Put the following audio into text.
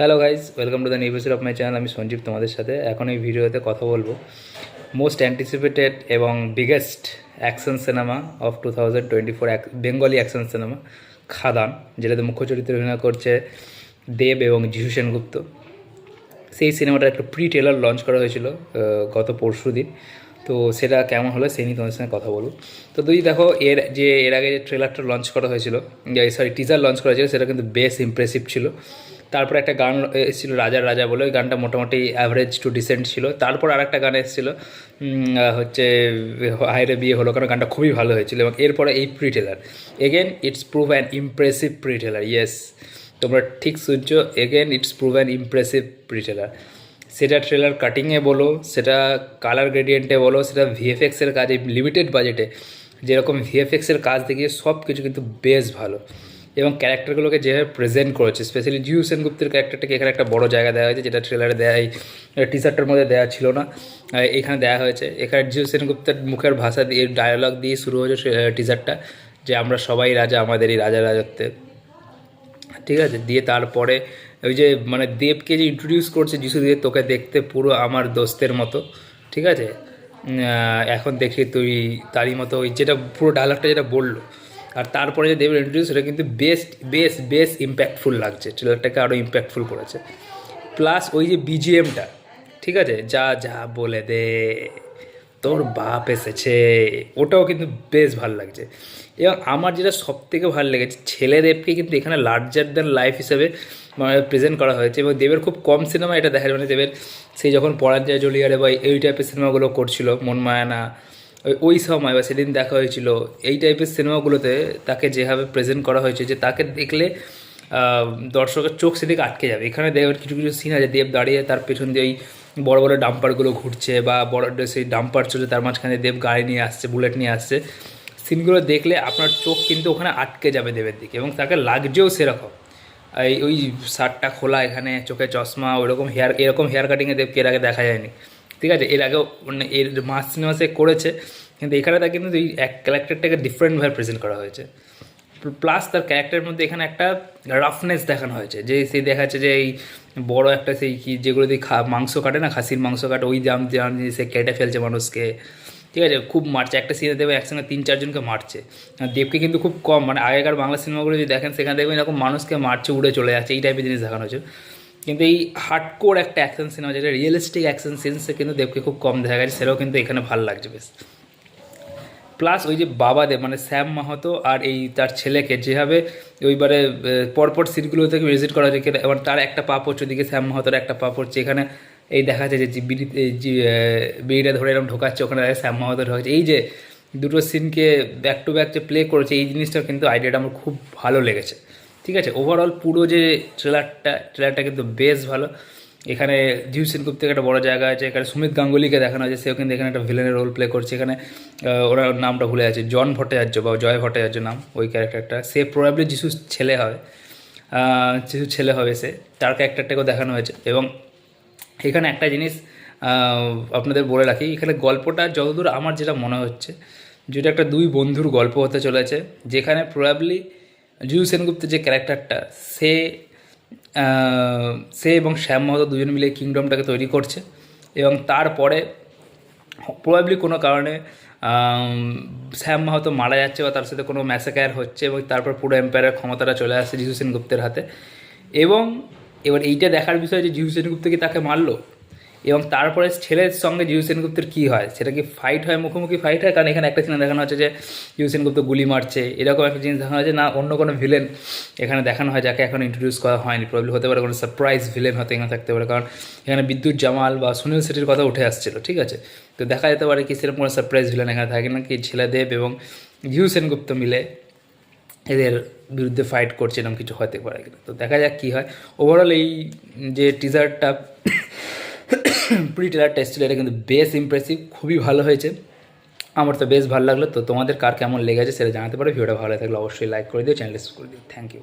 Hello guys, welcome to the new episode of my channel. আমি সঞ্জীব তোমাদের সাথে এখন এই ভিডিওতে কথা বলবো মোস্ট অ্যান্টিসিপেটেড এবং biggest action cinema of 2024, Bengali action cinema Khadaan, যেটাতে মুখ্য চরিত্রে অভিনয় করছে দেব এবং যিশু সেনগুপ্ত। সেই সিনেমাটার একটা প্রি ট্রেলার লঞ্চ করা হয়েছিল গত পরশু দিন। তো সেটা কেমন হলো সেই নিয়ে তোমাদের সঙ্গে কথা বলবো। তো তুই দেখো, এর আগে যে ট্রেলারটা লঞ্চ করা হয়েছিল, টিজার লঞ্চ করা হয়েছিল, সেটা কিন্তু বেশ ইমপ্রেসিভ ছিল। তারপরে একটা গান এসেছিলো রাজার রাজা বলে, ওই গানটা মোটামুটি অ্যাভারেজ টু ডিসেন্ট ছিল। তারপর আর একটা গান এসেছিলো হচ্ছে হায়রে বিয়ে হলো, কারণ গানটা খুবই ভালো হয়েছিল। এবং এরপরে এই pre trailer, again it's prove an impressive pre trailer. Yes, তোমরা ঠিক শুনছো, again it's prove an impressive pre trailer. সেটা ট্রেলার কাটিংয়ে বলো, সেটা কালার গ্রেডিয়েন্টে বলো, সেটা ভিএফএক্সের কাজে, লিমিটেড বাজেটে যেরকম ভিএফএক্সের কাজ দেখিয়ে সব কিছু কিন্তু বেশ ভালো। এবং ক্যারেক্টারগুলোকে যেভাবে প্রেজেন্ট করেছে, স্পেশালি জিউ সেনগুপ্তের ক্যারেক্টারটাকে এখানে একটা বড় জায়গা দেওয়া হয়েছে, যেটা ট্রেলারে দেওয়া, এই টিজারটার মধ্যে দেওয়া ছিল না, এখানে দেওয়া হয়েছে। এখানে জিউ সেনগুপ্তের মুখের ভাষা দিয়ে, ডায়ালগ দিয়ে শুরু হয়েছে টিজারটা, যে আমরা সবাই রাজা, আমাদের এই রাজা রাজত্বে, ঠিক আছে। দিয়ে তারপরে ওই যে মানে দেবকে যে ইন্ট্রোডিউস করছে যিশু, দিয়ে তোকে দেখতে পুরো আমার দোস্তের মতো, ঠিক আছে, এখন দেখি তুই তারই মতো, ওই যেটা পুরো ডায়লগটা যেটা বললো। আর তারপরে যে দেবের ইন্ট্রোডিউস, সেটা কিন্তু বেশ ইম্প্যাক্টফুল লাগছে, ট্রেলারটাকে আরও ইম্প্যাক্টফুল করেছে। প্লাস ওই যে বিজিএমটা, ঠিক আছে, যা যা বলে দে তোর বাপ এসেছে, ওটাও কিন্তু বেশ ভালো লাগছে। এবং আমার যেটা সবথেকে ভালো লেগেছে, ছেলেদেবকে কিন্তু এখানে লার্জার দ্যান লাইফ হিসেবে মানে প্রেজেন্ট করা হয়েছে। এবং দেবের খুব কম সিনেমা এটা দেখা যায়, মানে দেবের সেই যখন পরাণ যায় জলিয়ারে বা এই টাইপের সিনেমাগুলো করছিল, মন মায়ানা, ওই সময় বা সেদিন দেখা হয়েছিল, এই টাইপের সিনেমাগুলোতে তাকে যেভাবে প্রেজেন্ট করা হয়েছে, যে তাকে দেখলে দর্শকের চোখ সেদিকে আটকে যাবে। এখানে দেবের কিছু কিছু সিন আছে, দেব দাঁড়িয়ে তার পেছন দিয়ে ওই বড় বড় ডাম্পারগুলো ঘুরছে, বা বড় সেই ডাম্পার চলছে, তার মাঝখানে দেব গাড়ি নিয়ে আসছে, বুলেট নিয়ে আসছে। সিনগুলো দেখলে আপনার চোখ কিন্তু ওখানে আটকে যাবে দেবের দিকে, এবং তাকে লাগছেও সেরকম। ওই শার্টটা খোলা, এখানে চোখে চশমা, ওইরকম এরকম হেয়ার কাটিংয়ে দেবকে এর আগে দেখা যায়নি, ঠিক আছে। এর আগেও মানে এর মাস সিনেমাসে করেছে, কিন্তু এখানে তাকে কিন্তু এই এক ক্যারেক্টারটাকে ডিফারেন্টভাবে প্রেজেন্ট করা হয়েছে। প্লাস তার ক্যারেক্টারের মধ্যে এখানে একটা রাফনেস দেখানো হয়েছে, যে সেই দেখাচ্ছে যে এই বড় একটা সেই কি যেগুলো দিয়ে মাংস কাটে না, খাসির মাংস কাটে, ওই দাম সে কেটে ফেলছে মানুষকে, ঠিক আছে, খুব মারছে। একটা সিনে দেবে একসঙ্গে 3-4 জনকে মারছে। দেবকে কিন্তু খুব কম, মানে আগেকার বাংলা সিনেমাগুলো যদি দেখেন, সেখানে দেখবেন এরকম মানুষকে মারছে, উড়ে চলে যাচ্ছে, এই টাইপের জিনিস দেখানো হয়েছে। কিন্তু এই হার্ডকোর একটা অ্যাকশন সিনেমা, যেটা রিয়েলিস্টিক অ্যাকশন সিনসে কিন্তু দেবকে খুব কম দেখা গেছে, সেটাও কিন্তু এখানে ভালো লাগছে বেশ। প্লাস ওই যে বাবাদের মানে শ্যাম মাহাতো আর এই তার ছেলেকে যেভাবে ওইবারে পরপর সিটগুলো থেকে ভিজিট করা হয়েছে, এবার তার একটা পা পড়ছে, ওদিকে শ্যাম মাহাতোর একটা পা পড়ছে, এখানে এই দেখা যাচ্ছে যে বিড়িটা ধরে এরকম ঢোকাচ্ছে, ওখানে শ্যাম মাহাতো ঢোকাচ্ছে। এই যে দুটো সিনকে ব্যাক টু ব্যাক যে প্লে করেছে, এই জিনিসটা কিন্তু আইডিয়াটা আমার খুব ভালো লেগেছে, ঠিক আছে। ওভারঅল পুরো যে ট্রেলারটা কিন্তু বেশ ভালো। এখানে জিউ সেনগুপ্তের একটা বড় জায়গা আছে, এখানে সুমিত গাঙ্গুলিকে দেখানো হয়েছে, সেও কিন্তু এখানে একটা ভিলেনের রোল প্লে করছে। এখানে ওনার নামটা ভুলে আছে, জন ভট্টাচার্য বা জয় ভট্টাচার্য নাম ওই ক্যারেক্টারটা, সে প্রবাবলি যিশুর ছেলে হবে, যিশুর ছেলে হবে সে, তার ক্যারেক্টারটাকেও দেখানো হয়েছে। এবং এখানে একটা জিনিস আপনাদের বলে রাখি, এখানে গল্পটা যতদূর আমার যেটা মনে হচ্ছে, যেটা একটা দুই বন্ধুর গল্প হতে চলেছে, যেখানে প্রবাবলি জিউ সেনগুপ্তের যে ক্যারেক্টারটা, সে এবং শ্যাম মাহাতো দুজন মিলে কিংডমটাকে তৈরি করছে। এবং তারপরে প্রবাবলি কোনো কারণে শ্যাম মাহাতো মারা যাচ্ছে, বা তার সাথে কোনো ম্যাসাকার হচ্ছে, এবং তারপর পুরো এম্পায়ারের ক্ষমতাটা চলে আসছে জিউ সেনগুপ্তের হাতে। এবং এবার এইটা দেখার বিষয় যে জিউ সেনগুপ্ত কি তাকে মারলো, এবং তারপরে ছেলের সঙ্গে জিউ সেনগুপ্তের কী হয়, সেটা কি ফাইট হয়, মুখোমুখি ফাইট হয়। কারণ এখানে একটা সিনে দেখানো হচ্ছে যে জিউ সেনগুপ্ত গুলি মারছে, এরকম একটা জিনিস দেখানো হচ্ছে না, অন্য কোনো ভিলেন এখানে দেখানো হয়, যাকে এখন ইন্ট্রোডিউস করা হয়নি। প্রবলেম হতে পারে কোনো সারপ্রাইজ ভিলেন হতে এখানে থাকতে পারে, কারণ এখানে বিদ্যুৎ জামাল বা সুনীল শেঠির কথা উঠে আসছিল, ঠিক আছে। তো দেখা যেতে পারে কি সেরকম কোনো সারপ্রাইজ ভিলেন এখানে থাকে না, কি ছেলেদেব এবং জিউ সেনগুপ্ত মিলে এদের বিরুদ্ধে ফাইট করছে, এরকম কিছু হতে পারে কিনা। তো দেখা যাক কী হয়। ওভারঅল এই যে টিজারটা প্রি ট্রেলার টেস্ট ছিল, এটা কিন্তু বেশ ইমপ্রেসিভ, খুবই ভালো হয়েছে, আমার তো বেশ ভালো লাগলো। তো তোমাদের কার কেমন লেগেছে সেটা জানাতে পারো। ভিডিওটা ভালো লাগলে অবশ্যই লাইক করে দিও, চ্যানেল সাবস্ক্রাইব করে দিও। Thank you.